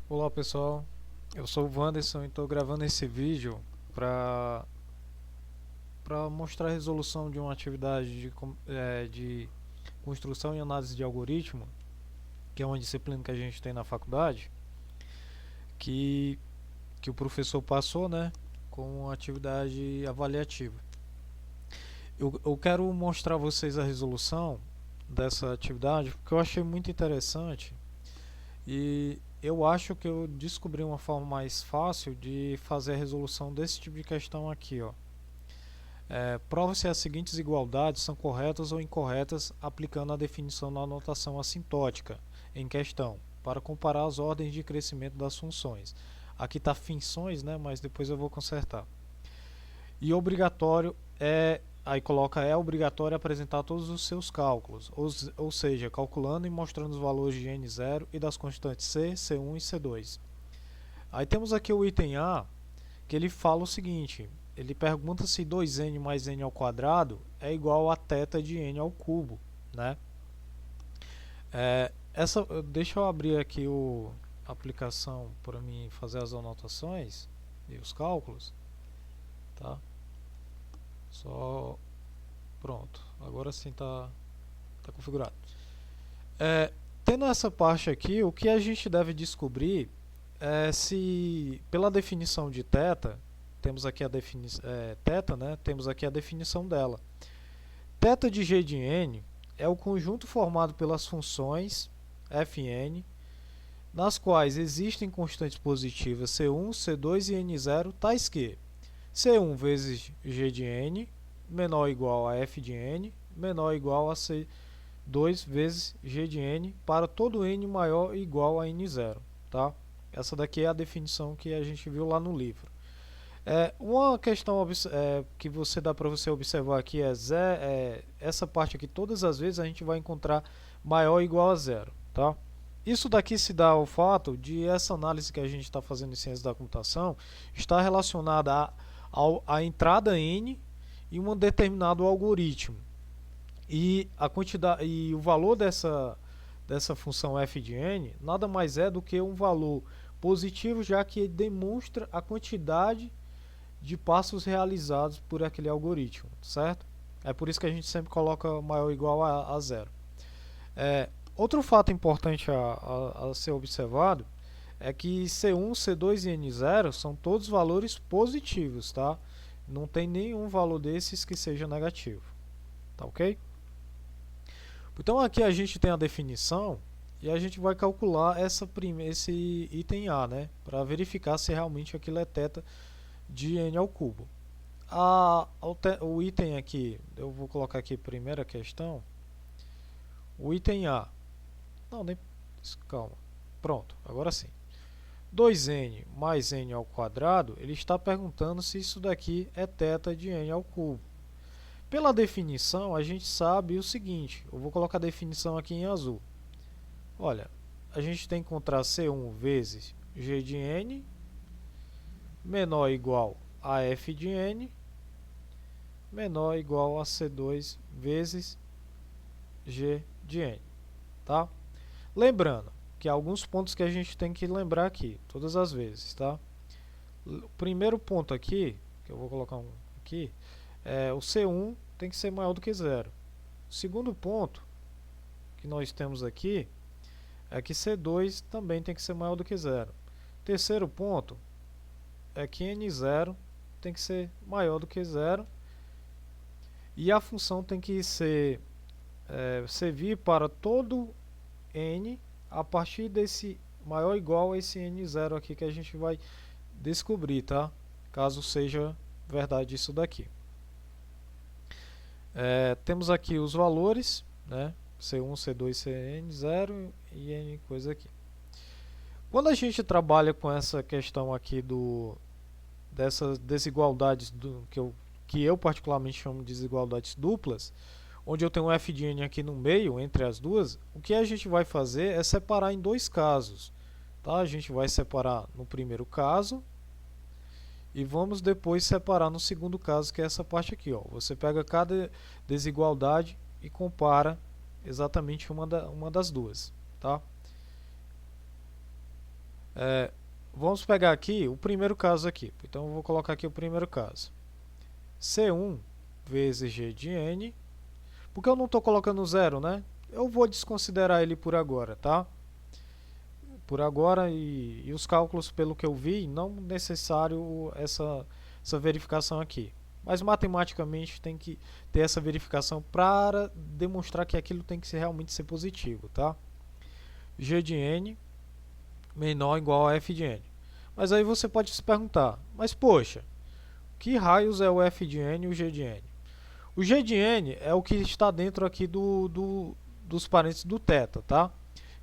Olá pessoal, eu sou o Wanderson e estou gravando esse vídeo para mostrar a resolução de uma atividade de construção e análise de algoritmo, que é uma disciplina que a gente tem na faculdade, que, que o professor passou, né, com uma atividade avaliativa. Eu quero mostrar a vocês a resolução dessa atividade porque eu achei muito interessante. E eu acho que eu descobri uma forma mais fácil de fazer a resolução desse tipo de questão aqui, ó. Prova se as seguintes igualdades são corretas ou incorretas aplicando a definição na notação assintótica em questão, para comparar as ordens de crescimento das funções. Aqui está funções, né, mas depois eu vou consertar. E obrigatório aí coloca é obrigatório apresentar todos os seus cálculos, ou seja, calculando e mostrando os valores de n0 e das constantes c, c1 e c2. Aí temos aqui o item A, que ele fala o seguinte, ele pergunta se 2n mais n ao quadrado é igual a θ de n ao cubo, né? Deixa eu abrir aqui a aplicação para mim fazer as anotações e os cálculos, tá? Só pronto, agora sim tá configurado. Tendo essa parte aqui, o que a gente deve descobrir é se, pela definição de θ, temos aqui a θ, né? Temos aqui a definição dela. Θ de g de n é o conjunto formado pelas funções fn, nas quais existem constantes positivas c1, c2 e n0, tais que c1 vezes g de n menor ou igual a f de n menor ou igual a c2 vezes g de n para todo n maior ou igual a n0, tá? Essa daqui é a definição que a gente viu lá no livro. Uma questão que dá para você observar aqui essa parte aqui, todas as vezes a gente vai encontrar maior ou igual a zero, tá? Isso daqui se dá ao fato de essa análise que a gente está fazendo em ciência da computação estar relacionada à entrada n e um determinado algoritmo. E a quantidade e o valor dessa função f de n nada mais é do que um valor positivo, já que demonstra a quantidade de passos realizados por aquele algoritmo, certo? É por isso que a gente sempre coloca maior ou igual a zero. Outro fato importante a ser observado é que C1, C2 e N0 são todos valores positivos, tá? Não tem nenhum valor desses que seja negativo, tá ok? Então aqui a gente tem a definição e a gente vai calcular esse item A, né? Para verificar se realmente aquilo é θ de n ao cubo. O item aqui, eu vou colocar aqui primeira questão. O item A. Não, nem. Calma. Pronto, agora sim. 2n mais n ao quadrado, ele está perguntando se isso daqui é θ de n ao cubo. Pela definição, a gente sabe o seguinte. Eu vou colocar a definição aqui em azul. Olha, a gente tem que encontrar C1 vezes g de n menor ou igual a f de n menor ou igual a C2 vezes g de n, tá? Lembrando que há alguns pontos que a gente tem que lembrar aqui, todas as vezes, tá? O primeiro ponto aqui, que eu vou colocar um aqui, o C1 tem que ser maior do que zero. O segundo ponto que nós temos aqui é que C2 também tem que ser maior do que zero. Terceiro ponto é que N0 tem que ser maior do que zero e a função tem que servir para todo n a partir desse maior ou igual a esse n0 aqui que a gente vai descobrir, tá? Caso seja verdade isso daqui. Temos aqui os valores, né? C1, C2, Cn0 e n coisa aqui. Quando a gente trabalha com essa questão aqui dessas desigualdades que eu particularmente chamo de desigualdades duplas, onde eu tenho um f de n aqui no meio, entre as duas, o que a gente vai fazer é separar em dois casos. Tá? A gente vai separar no primeiro caso e vamos depois separar no segundo caso, que é essa parte aqui. Ó. Você pega cada desigualdade e compara exatamente uma das duas. Tá? Vamos pegar aqui o primeiro caso aqui. Então eu vou colocar aqui o primeiro caso. C1 vezes G de N. Porque eu não estou colocando zero, né? Eu vou desconsiderar ele por agora, tá? Por agora, e os cálculos, pelo que eu vi, não necessário essa verificação aqui. Mas matematicamente tem que ter essa verificação para demonstrar que aquilo tem que realmente ser positivo, tá? G de N menor ou igual a F de N. Mas aí você pode se perguntar, mas poxa, que raios é o F de N e o G de N? O G de N é o que está dentro aqui dos parênteses do θ, tá?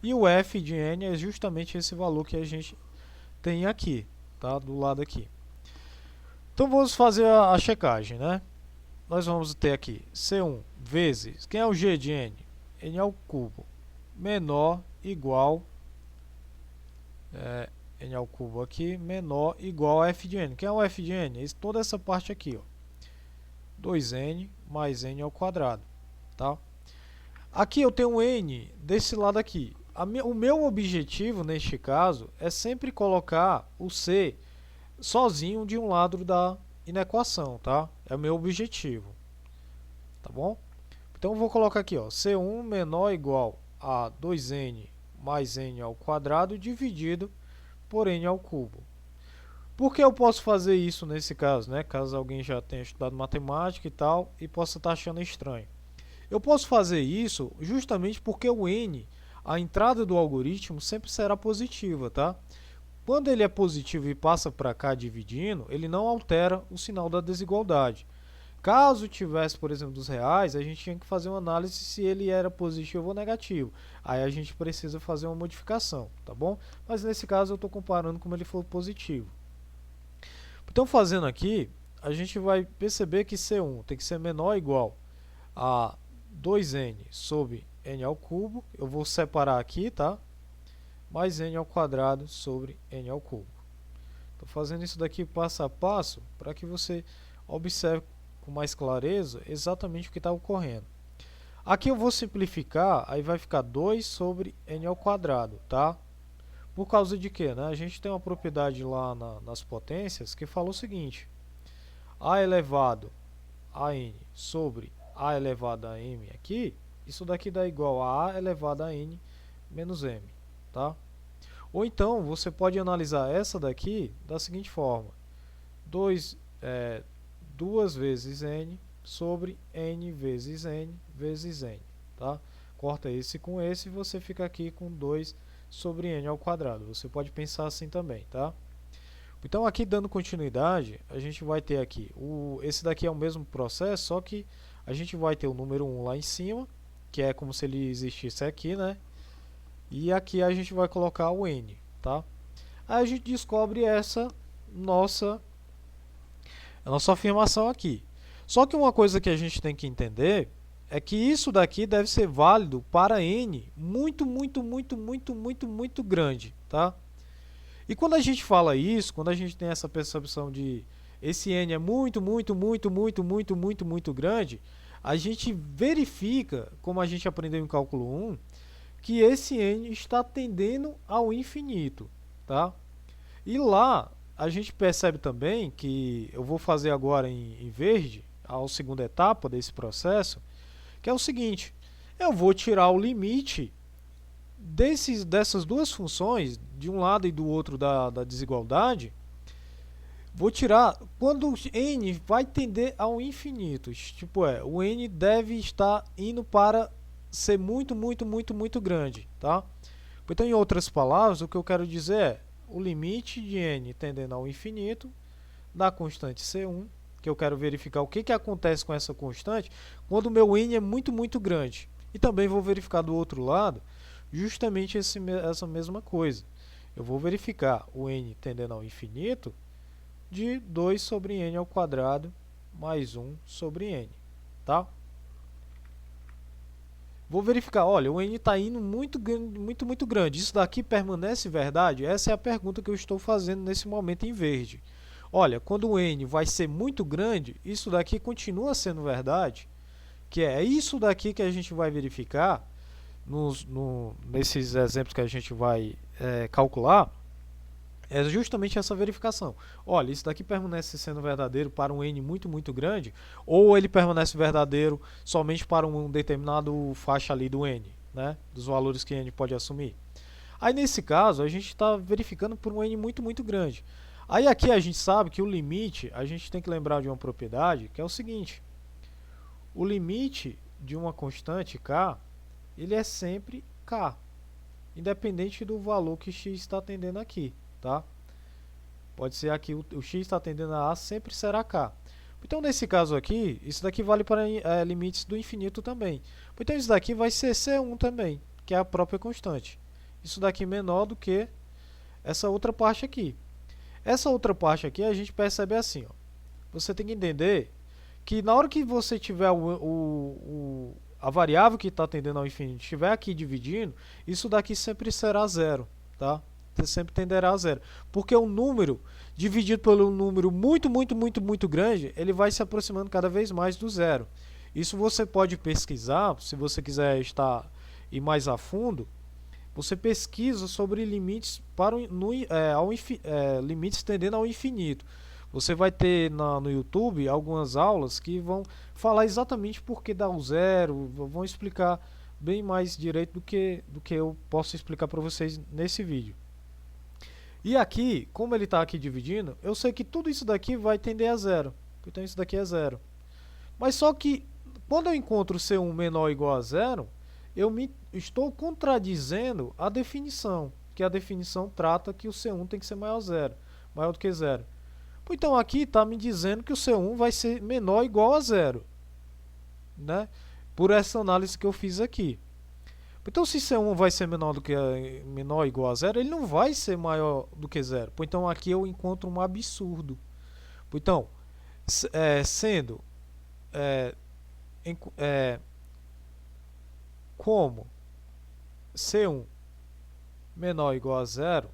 E o F de N é justamente esse valor que a gente tem aqui, tá? Do lado aqui. Então vamos fazer a checagem, né? Nós vamos ter aqui C1 vezes, quem é o G de N? N ao cubo menor igual N ao cubo aqui, menor igual a F de N. Quem é o F de N? Toda essa parte aqui, ó. 2N mais N ao quadrado, tá? Aqui eu tenho N desse lado aqui. O meu objetivo, neste caso, é sempre colocar o C sozinho de um lado da inequação, tá? É o meu objetivo, tá bom? Então eu vou colocar aqui, ó, C1 menor ou igual a 2N mais N ao quadrado dividido por N ao cubo. Por que eu posso fazer isso nesse caso, né? Caso alguém já tenha estudado matemática e tal e possa estar achando estranho. Eu posso fazer isso justamente porque o N, a entrada do algoritmo, sempre será positiva, tá? Quando ele é positivo e passa para cá dividindo, ele não altera o sinal da desigualdade. Caso tivesse, por exemplo, dos reais, a gente tinha que fazer uma análise se ele era positivo ou negativo. Aí a gente precisa fazer uma modificação, tá bom? Mas nesse caso eu estou comparando como ele for positivo. Então, fazendo aqui, a gente vai perceber que C1 tem que ser menor ou igual a 2N sobre N ao cubo. Eu vou separar aqui, tá? Mais N ao quadrado sobre N ao cubo. Estou fazendo isso daqui passo a passo para que você observe com mais clareza exatamente o que está ocorrendo. Aqui eu vou simplificar, aí vai ficar 2 sobre N ao quadrado, tá? Por causa de quê, né? A gente tem uma propriedade lá nas potências que fala o seguinte: A elevado a N sobre A elevado a M aqui, isso daqui dá igual a A elevado a N menos M, tá? Ou então, você pode analisar essa daqui da seguinte forma: 2 vezes N sobre N vezes N vezes N, tá? Corta esse com esse e você fica aqui com 2 sobre N ao quadrado. Você pode pensar assim também, tá? Então, aqui dando continuidade, a gente vai ter aqui, esse daqui é o mesmo processo, só que a gente vai ter o número 1 lá em cima, que é como se ele existisse aqui, né? E aqui a gente vai colocar o N, tá? Aí a gente descobre essa nossa afirmação aqui. Só que uma coisa que a gente tem que entender é que isso daqui deve ser válido para N muito grande, tá? E quando a gente fala isso, quando a gente tem essa percepção de esse N é muito grande, a gente verifica, como a gente aprendeu em cálculo 1, que esse N está tendendo ao infinito, tá? E lá a gente percebe também que eu vou fazer agora em verde, a segunda etapa desse processo, que é o seguinte: eu vou tirar o limite dessas duas funções, de um lado e do outro da desigualdade. Vou tirar quando n vai tender ao infinito. Tipo, o n deve estar indo para ser muito grande, tá? Então, em outras palavras, o que eu quero dizer é o limite de n tendendo ao infinito da constante C1, que eu quero verificar o que acontece com essa constante quando o meu n é muito grande. E também vou verificar do outro lado justamente essa mesma coisa. Eu vou verificar o n tendendo ao infinito de 2 sobre n ao quadrado mais 1 sobre n, tá? Vou verificar, olha, o n está indo muito grande. Isso daqui permanece verdade? Essa é a pergunta que eu estou fazendo nesse momento em verde. Olha, quando o n vai ser muito grande, isso daqui continua sendo verdade, que é isso daqui que a gente vai verificar nesses exemplos que a gente vai calcular. É justamente essa verificação. Olha, isso daqui permanece sendo verdadeiro para um n muito grande, ou ele permanece verdadeiro somente para um determinado faixa ali do n, né? Dos valores que n pode assumir. Aí nesse caso, a gente está verificando por um n muito grande. Aí aqui a gente sabe que o limite, a gente tem que lembrar de uma propriedade, que é o seguinte. O limite de uma constante k, ele é sempre k, independente do valor que x está atendendo aqui, tá? Pode ser aqui, o x está atendendo a sempre será k. Então, nesse caso aqui, isso daqui vale para limites do infinito também. Então, isso daqui vai ser C1 também, que é a própria constante. Isso daqui menor do que essa outra parte aqui. Essa outra parte aqui a gente percebe assim, ó. Você tem que entender que na hora que você tiver a variável que está tendendo ao infinito estiver aqui dividindo, isso daqui sempre será zero, tá? Você sempre tenderá a zero. Porque o número dividido pelo número muito grande, ele vai se aproximando cada vez mais do zero. Isso você pode pesquisar, se você quiser ir mais a fundo, você pesquisa sobre limites limites tendendo ao infinito. Você vai ter no YouTube algumas aulas que vão falar exatamente por que dá o zero, vão explicar bem mais direito do que eu posso explicar para vocês nesse vídeo. E aqui, como ele está aqui dividindo, eu sei que tudo isso daqui vai tender a zero. Então isso daqui é zero. Mas só que quando eu encontro C1 menor ou igual a zero, estou contradizendo a definição, que a definição trata que o C1 tem que ser maior do que zero. Então aqui está me dizendo que o C1 vai ser menor ou igual a zero, né? Por essa análise que eu fiz aqui. Então se C1 vai ser menor ou igual a zero, ele não vai ser maior do que zero. Então aqui eu encontro um absurdo. Então, sendo como C1 menor ou igual a zero,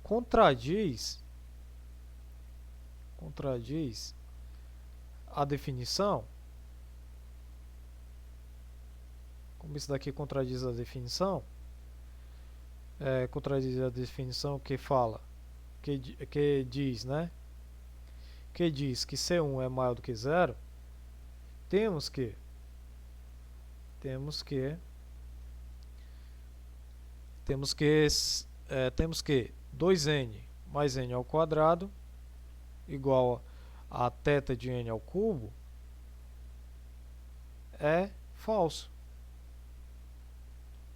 contradiz a definição. Como isso daqui contradiz a definição? Contradiz a definição que fala, que diz, né? Que diz que C1 é maior do que zero. Temos que 2n mais n ao quadrado igual a θ de n ao cubo é falso,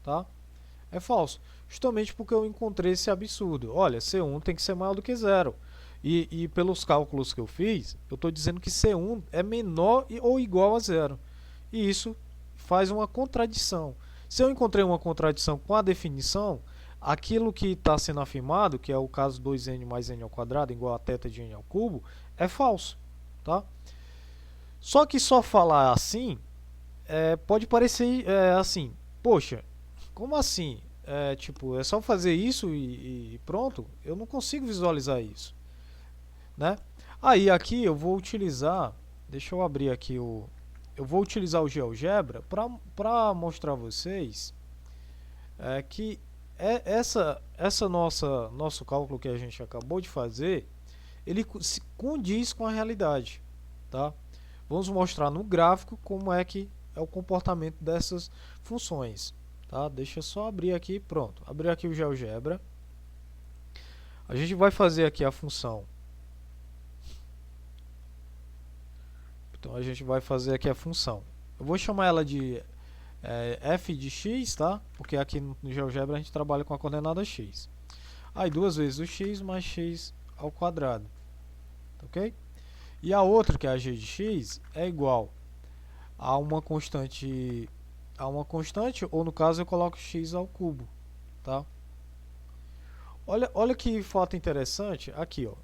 tá? É falso, justamente porque eu encontrei esse absurdo. Olha, C1 tem que ser maior do que zero. E pelos cálculos que eu fiz, eu estou dizendo que C1 é menor ou igual a zero. E isso faz uma contradição. Se eu encontrei uma contradição com a definição, aquilo que está sendo afirmado, que é o caso 2n mais n ao quadrado igual a θ de n ao cubo, é falso, tá? Só que só falar assim pode parecer assim, poxa, como assim? Tipo, é só fazer isso e pronto? Eu não consigo visualizar isso, né? Aí aqui eu vou utilizar, deixa eu abrir aqui eu vou utilizar o GeoGebra para mostrar a vocês que nosso cálculo que a gente acabou de fazer, ele se condiz com a realidade, tá? Vamos mostrar no gráfico como é que é o comportamento dessas funções, tá? Deixa eu só abrir aqui, pronto. Abrir aqui o GeoGebra. A gente vai fazer aqui a função. Então a gente vai fazer aqui a função. Eu vou chamar ela de f de x, tá? Porque aqui no GeoGebra a gente trabalha com a coordenada x. Aí 2 vezes o x mais x ao quadrado, ok? E a outra, que é a g de x, é igual a uma constante, ou no caso eu coloco x ao cubo, tá? Olha que fato interessante aqui, ó.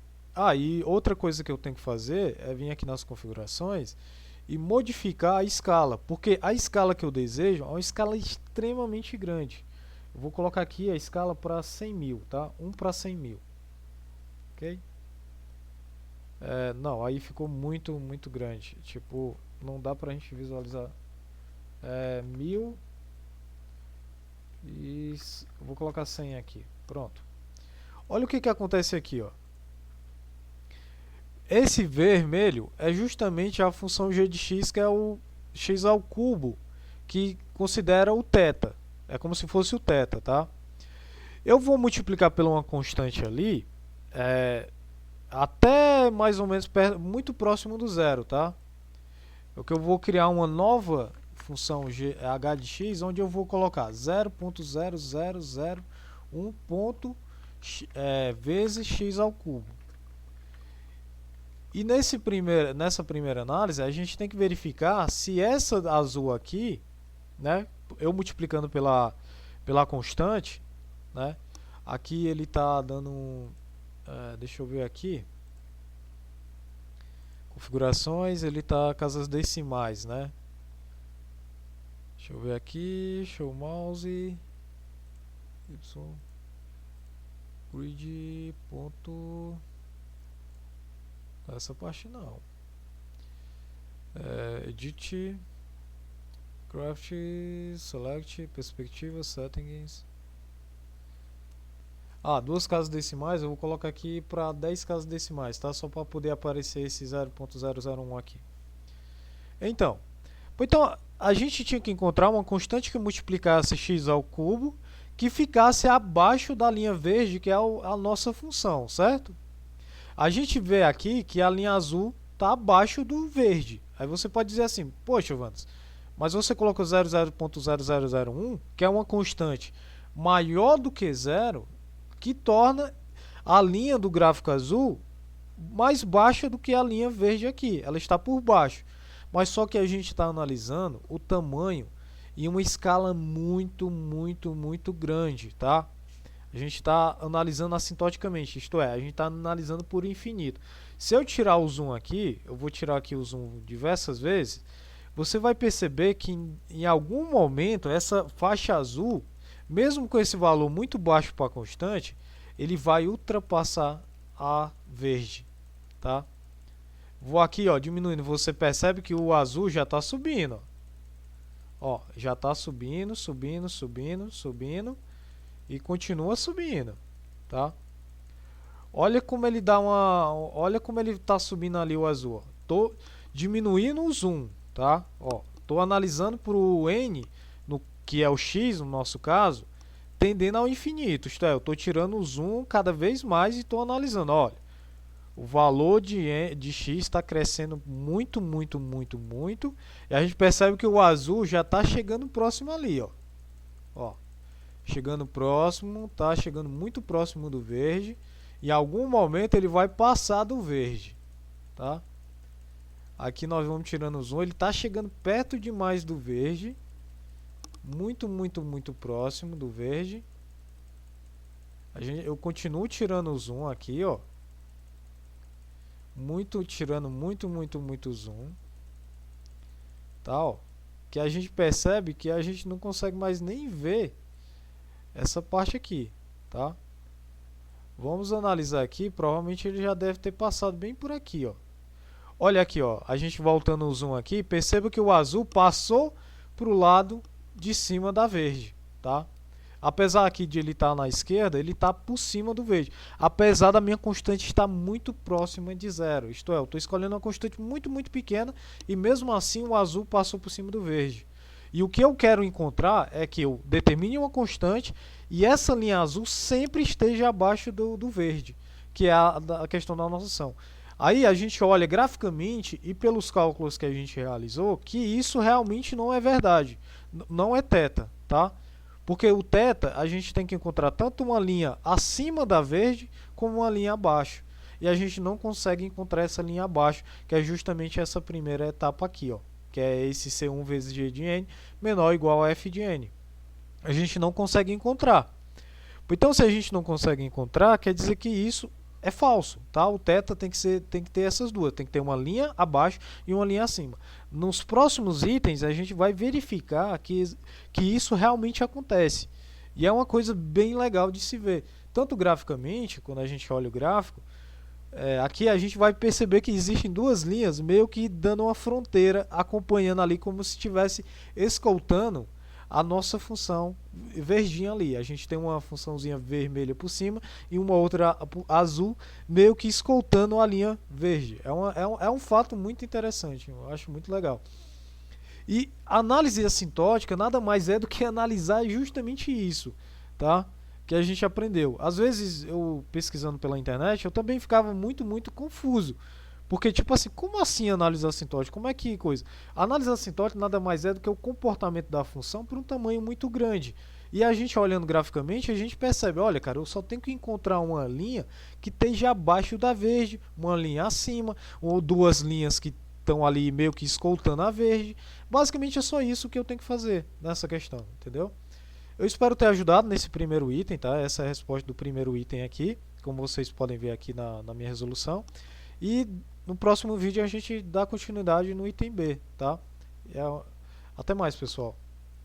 E outra coisa que eu tenho que fazer é vir aqui nas configurações e modificar a escala, porque a escala que eu desejo é uma escala extremamente grande. Eu vou colocar aqui a escala para 100 mil, tá? 1 para 100 mil, ok? Não, aí ficou muito grande, tipo, não dá pra gente visualizar. 1000 e vou colocar 100 aqui, pronto. Olha o que acontece aqui, ó. Esse vermelho é justamente a função g de x, que é o x ao cubo, que considera o θ. É como se fosse o θ, tá? Eu vou multiplicar por uma constante ali, até mais ou menos muito próximo do zero, tá? É que eu vou criar uma nova função h de x, onde eu vou colocar 0.0001 vezes x ao cubo. E nessa primeira análise, a gente tem que verificar se essa azul aqui, né, eu multiplicando pela constante, né, aqui ele está dando deixa eu ver aqui, configurações, ele está com as decimais, né? Deixa eu ver aqui, show mouse, y, grid, ponto, essa parte não, edit, craft, select, perspectiva, settings. Duas casas decimais, eu vou colocar aqui para 10 casas decimais, tá? Só para poder aparecer esse 0.001 aqui. Então, a gente tinha que encontrar uma constante que multiplicasse x ao cubo, que ficasse abaixo da linha verde, que é a nossa função, certo? A gente vê aqui que a linha azul está abaixo do verde. Aí você pode dizer assim, poxa, Vandes, mas você colocou 0.0001, que é uma constante maior do que zero, que torna a linha do gráfico azul mais baixa do que a linha verde aqui. Ela está por baixo. Mas só que a gente está analisando o tamanho em uma escala muito grande, tá? A gente está analisando assintoticamente, isto é, a gente está analisando por infinito. Se eu tirar o zoom aqui, eu vou tirar aqui o zoom diversas vezes, você vai perceber que em algum momento essa faixa azul, mesmo com esse valor muito baixo para a constante, ele vai ultrapassar a verde, tá? Vou aqui, ó, diminuindo, você percebe que o azul já está subindo, ó, já está subindo e continua subindo, tá? Olha como ele dá olha como ele está subindo ali o azul, ó. Tô diminuindo o zoom, tá? Ó, tô analisando para o n, que é o x no nosso caso, tendendo ao infinito, isto é, eu estou tirando o zoom cada vez mais e estou analisando, olha, o valor de x está crescendo muito, e a gente percebe que o azul já está chegando próximo ali, ó. Ó, chegando próximo, tá chegando muito próximo do verde, e em algum momento ele vai passar do verde, tá? Aqui nós vamos tirando o zoom, ele está chegando perto demais do verde, muito próximo do verde. Eu continuo tirando o zoom aqui, ó, tirando muito zoom, tá, ó, que a gente percebe que a gente não consegue mais nem ver essa parte aqui, tá? Vamos analisar aqui, provavelmente ele já deve ter passado bem por aqui, ó. Olha aqui, ó, a gente voltando o zoom aqui, perceba que o azul passou para o lado de cima da verde, tá? Apesar aqui de ele estar na esquerda, ele está por cima do verde. Apesar da minha constante estar muito próxima de zero. Isto é, eu estou escolhendo uma constante muito pequena e mesmo assim o azul passou por cima do verde. E o que eu quero encontrar é que eu determine uma constante e essa linha azul sempre esteja abaixo do verde, que é a questão da notação. Aí a gente olha graficamente e pelos cálculos que a gente realizou que isso realmente não é verdade, não é θ, tá? Porque o θ a gente tem que encontrar tanto uma linha acima da verde como uma linha abaixo. E a gente não consegue encontrar essa linha abaixo, que é justamente essa primeira etapa aqui, ó, que é esse C1 vezes G de N menor ou igual a F de N. A gente não consegue encontrar. Então, se a gente não consegue encontrar, quer dizer que isso é falso, tá? O θ tem que ter essas duas, tem que ter uma linha abaixo e uma linha acima. Nos próximos itens a gente vai verificar que isso realmente acontece. E é uma coisa bem legal de se ver. Tanto graficamente, quando a gente olha o gráfico, aqui a gente vai perceber que existem duas linhas meio que dando uma fronteira, acompanhando ali como se estivesse escoltando a nossa função verdinha ali. A gente tem uma funçãozinha vermelha por cima e uma outra azul, meio que escoltando a linha verde. É um fato muito interessante, eu acho muito legal. E análise assintótica nada mais é do que analisar justamente isso, tá? Que a gente aprendeu. Às vezes, eu pesquisando pela internet, eu também ficava muito confuso. Porque, tipo assim, como assim análise assintótica? Como é que coisa? A análise assintótica nada mais é do que o comportamento da função por um tamanho muito grande. E a gente olhando graficamente, a gente percebe, olha, cara, eu só tenho que encontrar uma linha que esteja abaixo da verde, uma linha acima, ou duas linhas que estão ali meio que escoltando a verde. Basicamente é só isso que eu tenho que fazer nessa questão, entendeu? Eu espero ter ajudado nesse primeiro item, tá? Essa é a resposta do primeiro item aqui, como vocês podem ver aqui na minha resolução. E no próximo vídeo a gente dá continuidade no item B, tá? Até mais, pessoal.